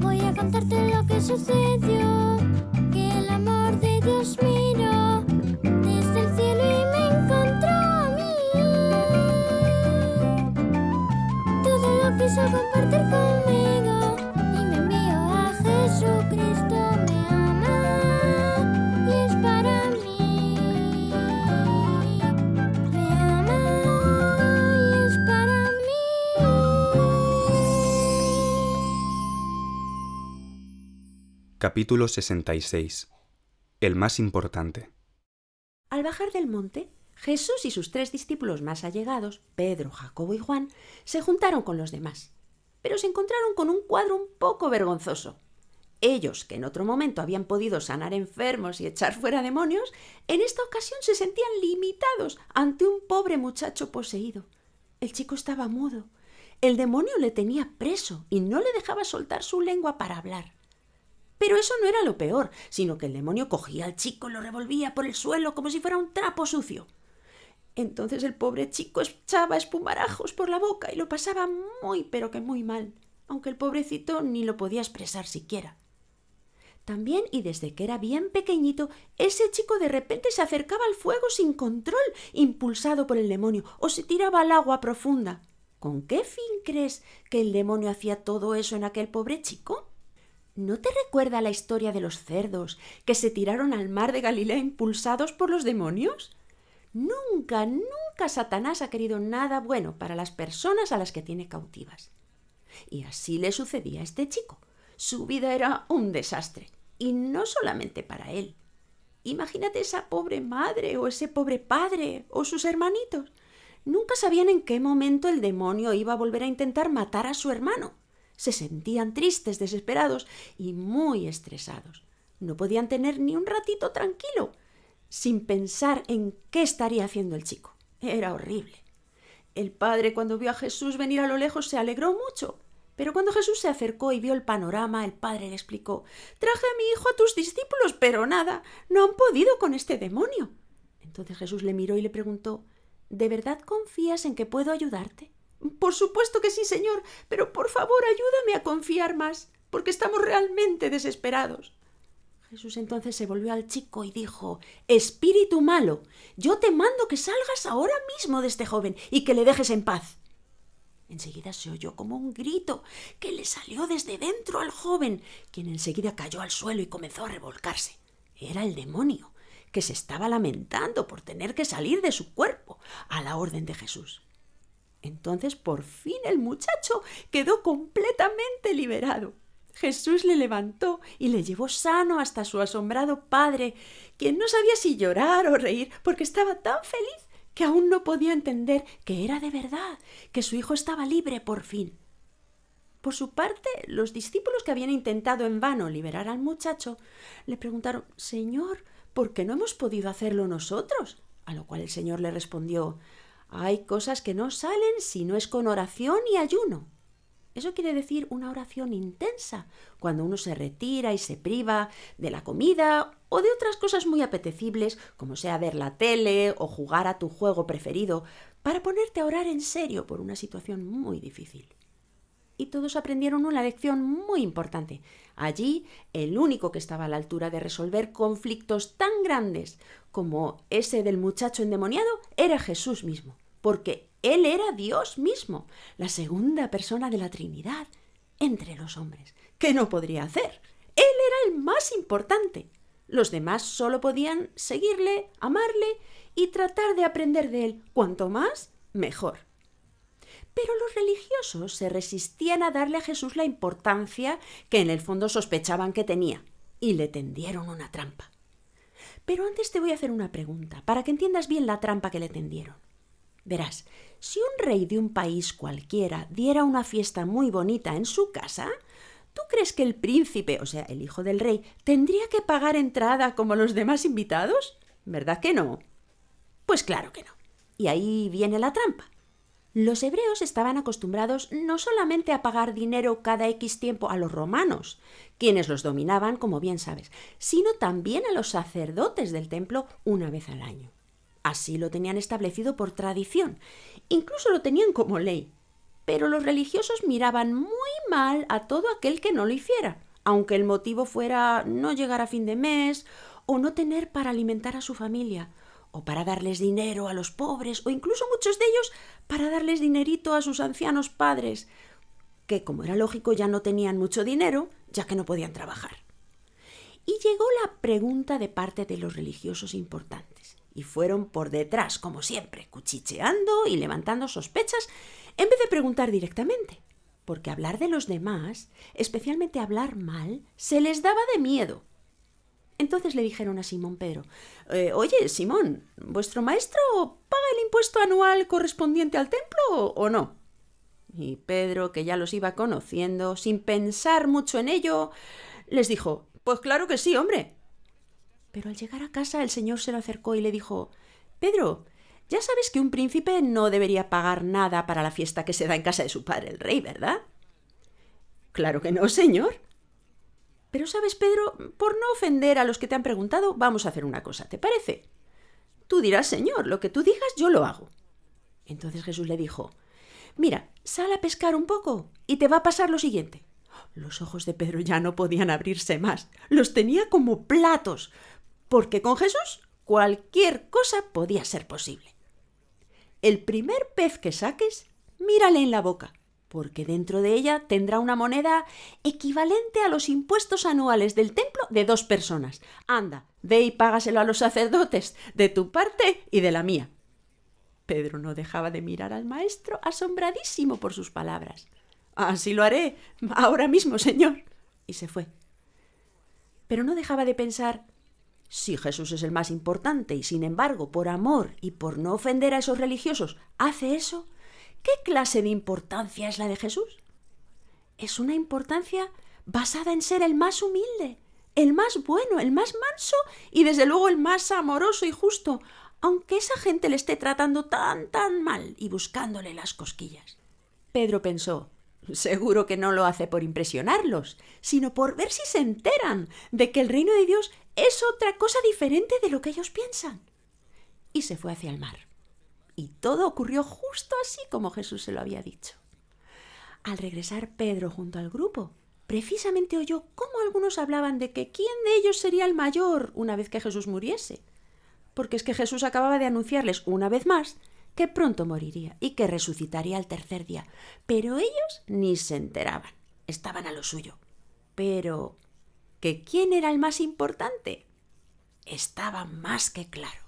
Voy a contarte lo que sucedió, que el amor de Dios miró desde el cielo y me encontró a mí. Todo lo quiso compartir conmigo y me envió a Jesucristo, me ama y es para mí. Me ama y es para mí. Capítulo 66. El más importante. Al bajar del monte, Jesús y sus 3 discípulos más allegados, Pedro, Jacobo y Juan, se juntaron con los demás, pero se encontraron con un cuadro un poco vergonzoso. Ellos, que en otro momento habían podido sanar enfermos y echar fuera demonios, en esta ocasión se sentían limitados ante un pobre muchacho poseído. El chico estaba mudo. El demonio le tenía preso y no le dejaba soltar su lengua para hablar. Pero eso no era lo peor, sino que el demonio cogía al chico y lo revolvía por el suelo como si fuera un trapo sucio. Entonces el pobre chico echaba espumarajos por la boca y lo pasaba muy, pero que muy mal, aunque el pobrecito ni lo podía expresar siquiera. También, y desde que era bien pequeñito, ese chico de repente se acercaba al fuego sin control, impulsado por el demonio, o se tiraba al agua profunda. ¿Con qué fin crees que el demonio hacía todo eso en aquel pobre chico? ¿No te recuerda la historia de los cerdos que se tiraron al mar de Galilea impulsados por los demonios? Nunca, nunca Satanás ha querido nada bueno para las personas a las que tiene cautivas. Y así le sucedía a este chico. Su vida era un desastre, y no solamente para él. Imagínate esa pobre madre o ese pobre padre o sus hermanitos. Nunca sabían en qué momento el demonio iba a volver a intentar matar a su hermano. Se sentían tristes, desesperados y muy estresados. No podían tener ni un ratito tranquilo, sin pensar en qué estaría haciendo el chico. Era horrible. El padre, cuando vio a Jesús venir a lo lejos, se alegró mucho. Pero cuando Jesús se acercó y vio el panorama, el padre le explicó: «Traje a mi hijo a tus discípulos, pero nada, no han podido con este demonio». Entonces Jesús le miró y le preguntó: «¿De verdad confías en que puedo ayudarte?» «Por supuesto que sí, Señor, pero por favor ayúdame a confiar más, porque estamos realmente desesperados». Jesús entonces se volvió al chico y dijo: «Espíritu malo, yo te mando que salgas ahora mismo de este joven y que le dejes en paz». Enseguida se oyó como un grito que le salió desde dentro al joven, quien enseguida cayó al suelo y comenzó a revolcarse. Era el demonio, que se estaba lamentando por tener que salir de su cuerpo a la orden de Jesús. Entonces por fin el muchacho quedó completamente liberado. Jesús le levantó y le llevó sano hasta su asombrado padre, quien no sabía si llorar o reír porque estaba tan feliz que aún no podía entender que era de verdad, que su hijo estaba libre por fin. Por su parte, los discípulos que habían intentado en vano liberar al muchacho le preguntaron: «Señor, ¿por qué no hemos podido hacerlo nosotros?». A lo cual el Señor le respondió: «Hay cosas que no salen si no es con oración y ayuno». Eso quiere decir una oración intensa, cuando uno se retira y se priva de la comida o de otras cosas muy apetecibles, como sea ver la tele o jugar a tu juego preferido, para ponerte a orar en serio por una situación muy difícil. Y todos aprendieron una lección muy importante. Allí, el único que estaba a la altura de resolver conflictos tan grandes como ese del muchacho endemoniado era Jesús mismo, porque Él era Dios mismo, la segunda persona de la Trinidad entre los hombres. ¿Qué no podría hacer? Él era el más importante. Los demás solo podían seguirle, amarle y tratar de aprender de él. Cuanto más, mejor. Pero los religiosos se resistían a darle a Jesús la importancia que en el fondo sospechaban que tenía, y le tendieron una trampa. Pero antes te voy a hacer una pregunta, para que entiendas bien la trampa que le tendieron. Verás, si un rey de un país cualquiera diera una fiesta muy bonita en su casa, ¿tú crees que el príncipe, o sea, el hijo del rey, tendría que pagar entrada como los demás invitados? ¿Verdad que no? Pues claro que no. Y ahí viene la trampa. Los hebreos estaban acostumbrados no solamente a pagar dinero cada X tiempo a los romanos, quienes los dominaban, como bien sabes, sino también a los sacerdotes del templo una vez al año. Así lo tenían establecido por tradición. Incluso lo tenían como ley. Pero los religiosos miraban muy mal a todo aquel que no lo hiciera, aunque el motivo fuera no llegar a fin de mes, o no tener para alimentar a su familia, o para darles dinero a los pobres, o incluso muchos de ellos para darles dinerito a sus ancianos padres, que, como era lógico, ya no tenían mucho dinero, ya que no podían trabajar. Y llegó la pregunta de parte de los religiosos importantes, y fueron por detrás, como siempre, cuchicheando y levantando sospechas, en vez de preguntar directamente, porque hablar de los demás, especialmente hablar mal, se les daba de miedo. Entonces le dijeron a Simón Pedro: Oye, Simón, ¿vuestro maestro paga el impuesto anual correspondiente al templo o no? Y Pedro, que ya los iba conociendo, sin pensar mucho en ello, les dijo: Pues claro que sí, hombre. Pero al llegar a casa el señor se lo acercó y le dijo: Pedro, ya sabes que un príncipe no debería pagar nada para la fiesta que se da en casa de su padre el rey, ¿verdad? Claro que no, señor. Pero sabes, Pedro, por no ofender a los que te han preguntado, vamos a hacer una cosa, ¿te parece? Tú dirás: Señor, lo que tú digas yo lo hago. Entonces Jesús le dijo: Mira, sal a pescar un poco y te va a pasar lo siguiente. Los ojos de Pedro ya no podían abrirse más, los tenía como platos, porque con Jesús cualquier cosa podía ser posible. El primer pez que saques, mírale en la boca, porque dentro de ella tendrá una moneda equivalente a los impuestos anuales del templo de 2 personas. Anda, ve y págaselo a los sacerdotes, de tu parte y de la mía. Pedro no dejaba de mirar al maestro, asombradísimo por sus palabras. Así lo haré, ahora mismo, señor. Y se fue. Pero no dejaba de pensar: si Jesús es el más importante y, sin embargo, por amor y por no ofender a esos religiosos, hace eso, ¿qué clase de importancia es la de Jesús? Es una importancia basada en ser el más humilde, el más bueno, el más manso y, desde luego, el más amoroso y justo, aunque esa gente le esté tratando tan mal y buscándole las cosquillas. Pedro pensó: seguro que no lo hace por impresionarlos, sino por ver si se enteran de que el reino de Dios es otra cosa diferente de lo que ellos piensan. Y se fue hacia el mar. Y todo ocurrió justo así como Jesús se lo había dicho. Al regresar Pedro junto al grupo, precisamente oyó cómo algunos hablaban de que quién de ellos sería el mayor una vez que Jesús muriese. Porque es que Jesús acababa de anunciarles una vez más que pronto moriría y que resucitaría al tercer día. Pero ellos ni se enteraban, estaban a lo suyo. Pero ¿que quién era el más importante? Estaba más que claro.